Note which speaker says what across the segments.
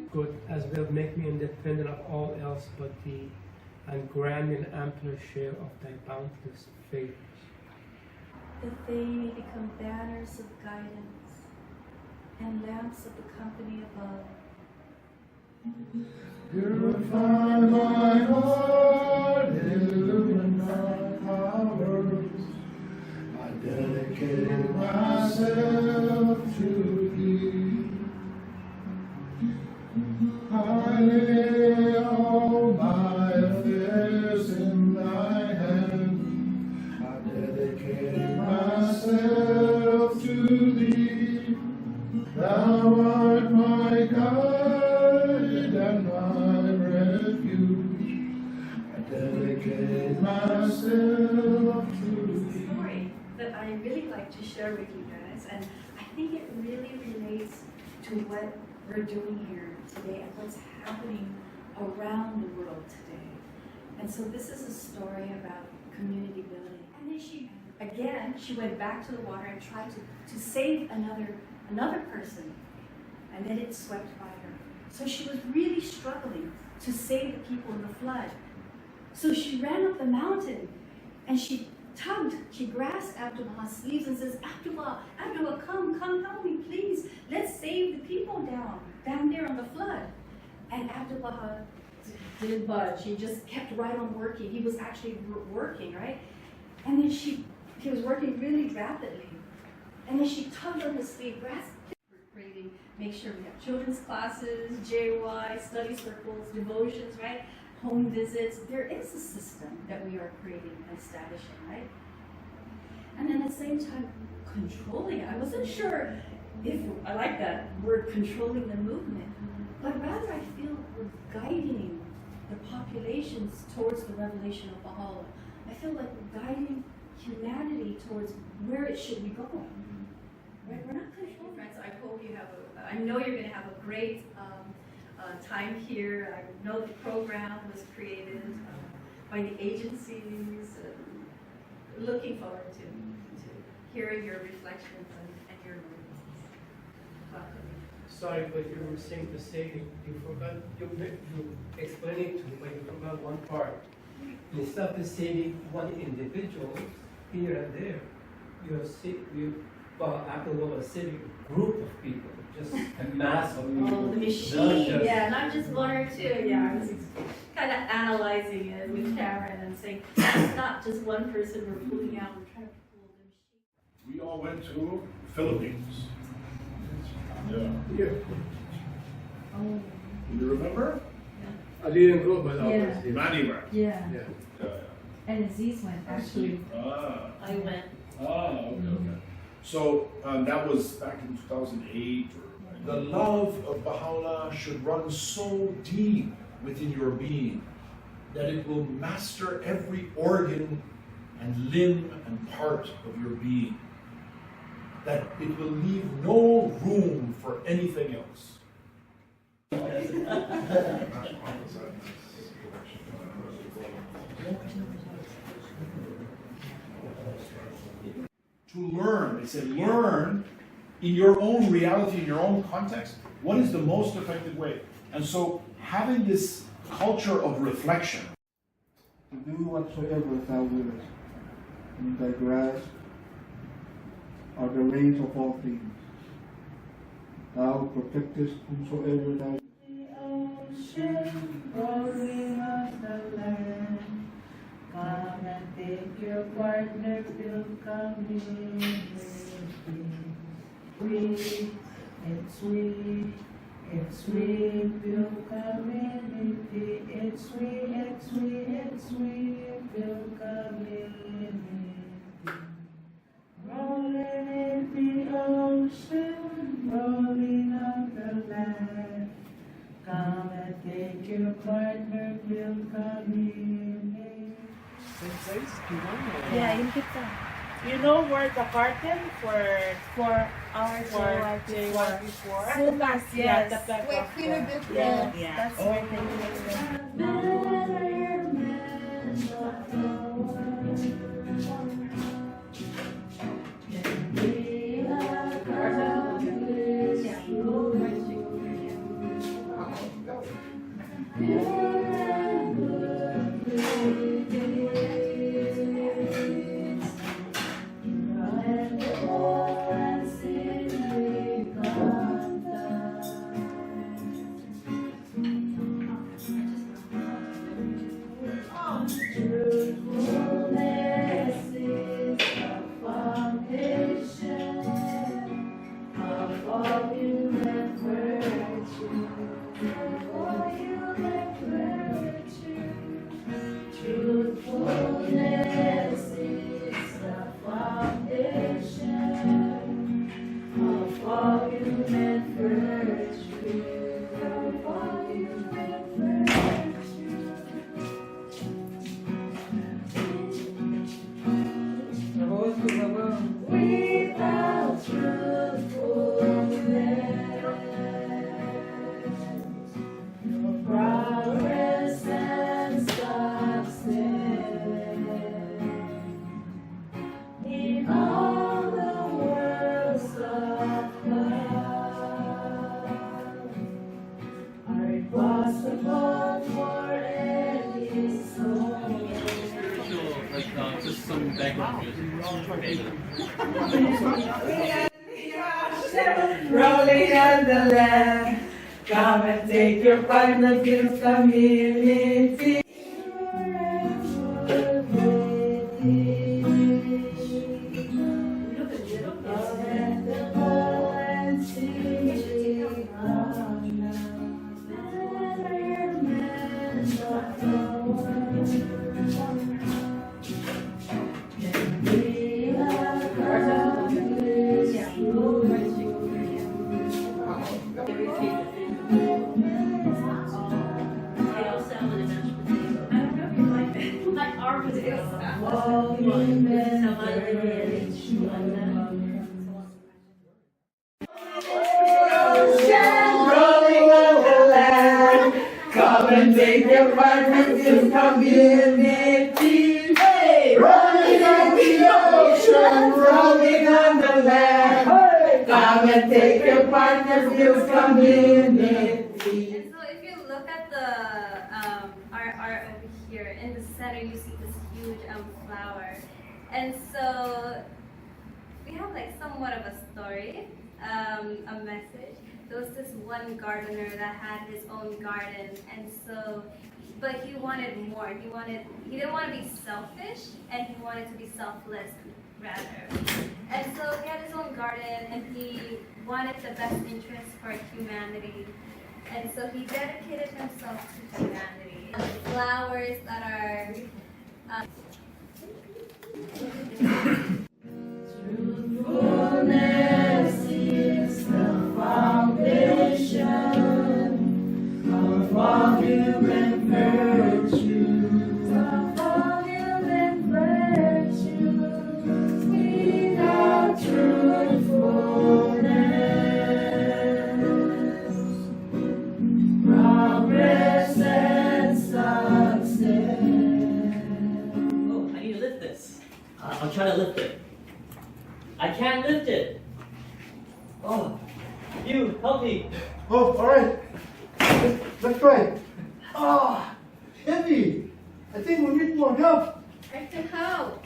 Speaker 1: Good as will make me independent of all else but thee, and grant me an ampler share of thy boundless favors.
Speaker 2: That they may become banners of guidance and lamps of the company above.
Speaker 3: Purify my heart, illumine my powers. I dedicate myself to thee. I lay all my affairs in thy hand. I dedicate myself to thee. Thou art my guide and my refuge. I dedicate myself to thee.
Speaker 2: Story that I really like to share with you guys, and I think it really relates to what we're doing here today and what's happening around the world today. And so this is a story about community building. And then she went back to the water and tried to save another person, and then it swept by her. So she was really struggling to save the people in the flood. So she ran up the mountain and she grasped Abdullah's sleeves and says, Abdullah, come help me, please. Let's save the people down there on the flood. And Abdullah didn't budge. He just kept right on working. He was actually working, right? And then he was working really rapidly. And then she tugged on his sleeve, grasped. We're creating, make sure we have children's classes, JY, study circles, devotions, right? Home visits. There is a system that we are creating and establishing, right? And then at the same time, controlling it. I wasn't sure if I like that word, controlling the movement, but rather I feel we're guiding the populations towards the revelation of Baha'u'llah. I feel like we're guiding humanity towards where it should be going. Right? We're not controlling. Friends, I hope you have I know you're going to have a great time here. I know the program was created by the agencies. Looking forward to hearing your reflections and your learnings.
Speaker 1: Sorry, but you were saying to say you forgot, you explained it to me, but you forgot one part. Instead of saving one individual here and there, Abdullah was saving a group of people, just a mass of people.
Speaker 2: Oh, the machine, not just one or two. Yeah, I was kind of analyzing it with Karen and saying, it's not just one person we're pulling out, we're trying to pull the machine.
Speaker 3: We all went to Philippines.
Speaker 1: Yeah.
Speaker 2: Oh.
Speaker 3: You remember?
Speaker 1: I didn't go, but I was here.
Speaker 3: Manny went.
Speaker 2: Yeah.
Speaker 1: Yeah.
Speaker 4: And Aziz went, actually.
Speaker 2: I went.
Speaker 3: Okay. So that was back in 2008. The love of Baha'u'llah should run so deep within your being that it will master every organ and limb and part of your being. That it will leave no room for anything else. To learn, they say learn in your own reality, in your own context, what is the most effective way. And so having this culture of reflection.
Speaker 5: To do whatsoever thou willest, in thy grasp are the reins of all things. Thou protectest whomsoever thou.
Speaker 6: The ocean, roaring of the land, come and take your partner, till come in with me. Sweet and sweet, it's sweet, till community. It's sweet, it's sweet, it's sweet, till community. Rolling in the ocean, rolling on the land. Come and take your partner will come in.
Speaker 4: Yeah, yung kita.
Speaker 6: You know where the curtain for
Speaker 4: Our
Speaker 6: J1 before?
Speaker 4: Sumas,
Speaker 6: Yeah,
Speaker 4: yes.
Speaker 6: the back
Speaker 4: Wait,
Speaker 6: of
Speaker 4: Queen
Speaker 6: the-
Speaker 4: of
Speaker 6: Yeah.
Speaker 4: Yes, that's where they live.
Speaker 7: Just some background music.
Speaker 6: Rolling on the land, come and take your partner to community. Rolling on the land, come and take your partner to community. Hey! Rolling on the ocean, rolling on the land. Hey! Come and take your partner to community.
Speaker 8: And so if you look at the our art over here, in the center you see this huge flower. And so we have like somewhat of a story, a message. There was this one gardener that had his own garden, and so, but he wanted more. He didn't want to be selfish, and he wanted to be selfless rather. And so he had his own garden, and he wanted the best interest for humanity. And so he dedicated himself to humanity. Flowers that are
Speaker 6: Truthfulness is the foundation of all human virtues. Of all human virtues, without truthfulness, progress and success.
Speaker 7: Oh, I need to lift this. I'll try to lift it. I can't lift it. Oh, you help me.
Speaker 5: Oh, all right. Let's try. Ah, heavy. I think we need more help.
Speaker 8: I can help.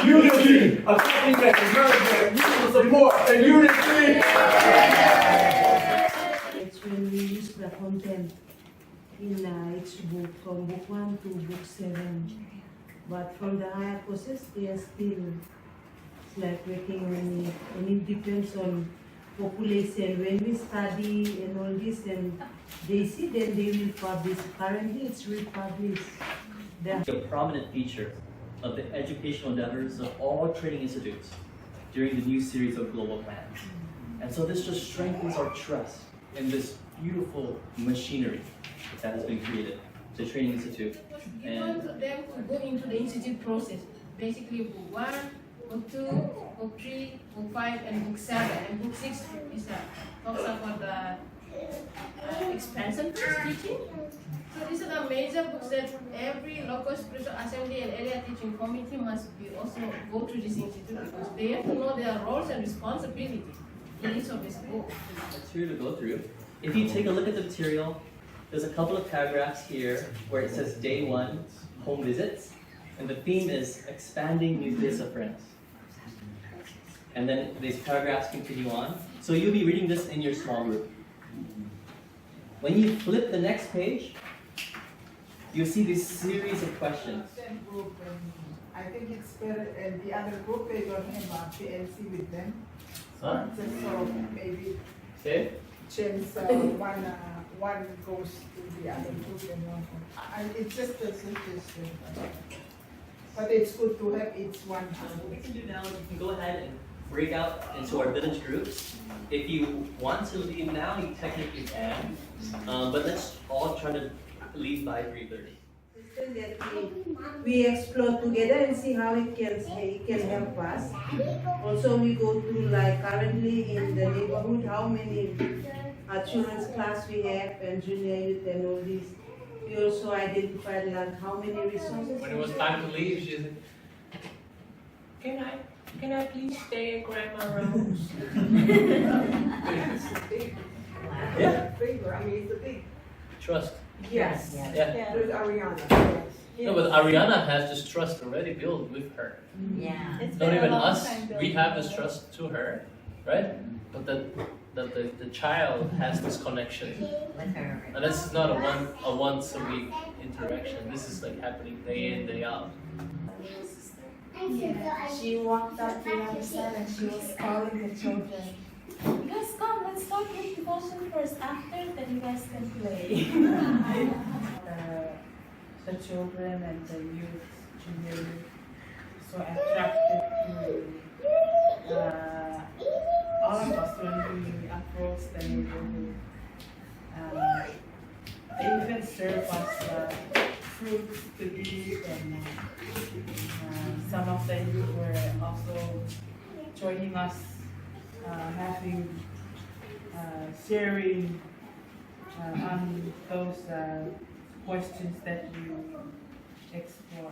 Speaker 3: Unity, accompaniment, encouragement, mutual support, and unity.
Speaker 6: It's when we use the content in its book, from book 1 to book 7. But from the higher courses, they are still like working on it. And it depends on population. When we study and all this, and they see, then they will publish. Currently, it's republished.
Speaker 7: A prominent feature of the educational endeavors of all training institutes. during the new series of global plans. And so this just strengthens our trust in this beautiful machinery that has been created, the Training Institute.
Speaker 9: You want them to go into the institute process, basically book 1, book 2, book 3, book 5, and book 7. And book 6 is talks about the expansion teaching. So these are the major books that every local spiritual assembly and area teaching committee must be also go to this institute because they have to know their roles and responsibilities in each of these books.
Speaker 7: That's here to go through. If you take a look at the material, there's a couple of paragraphs here where it says day 1, home visits, and the theme is expanding nucleus of friends. And then these paragraphs continue on. So you'll be reading this in your small group. When you flip the next page, you'll see this series of questions.
Speaker 10: Group, I think it's better, and the other group, they don't have a PLC with them.
Speaker 7: Huh?
Speaker 10: Just sort of maybe
Speaker 7: Okay?
Speaker 10: change one goes to the other group and one. It's just a suggestion. But it's good to have each one.
Speaker 7: What we can do now is we can go ahead and break out into our village groups. If you want to leave now, you technically can. But let's all try to leave by 3:30.
Speaker 6: That we explore together and see how it can help us. Also, we go through, like currently in the neighborhood, how many children's class we have and junior youth and all these. We also identified like how many resources.
Speaker 11: When it was time to leave, she said, Can I please stay at Grandma Rose?
Speaker 10: It's a big,
Speaker 7: Yeah.
Speaker 10: big, I mean, it's a big.
Speaker 11: Trust.
Speaker 10: Yes.
Speaker 11: Yeah.
Speaker 10: There's Ariana. Yes.
Speaker 11: No, but Ariana has this trust already built with her.
Speaker 4: Yeah. It's
Speaker 11: Not
Speaker 4: been a
Speaker 11: even
Speaker 4: long
Speaker 11: us,
Speaker 4: time
Speaker 11: we
Speaker 4: building
Speaker 11: have this
Speaker 4: that.
Speaker 11: trust to her, right? But the child has this connection.
Speaker 4: With her.
Speaker 11: And this is not a once a week interaction. This is like happening day in, day out.
Speaker 4: Yeah. She walked up to the other side and she was calling the children. You guys come, let's start with devotion first. After, then you guys can play.
Speaker 12: The children and the youth, junior youth, so attracted to all of us when we approach the neighborhood. They even serve us fruits to eat, and some of the youth were also joining us, having sharing on those questions that you explore.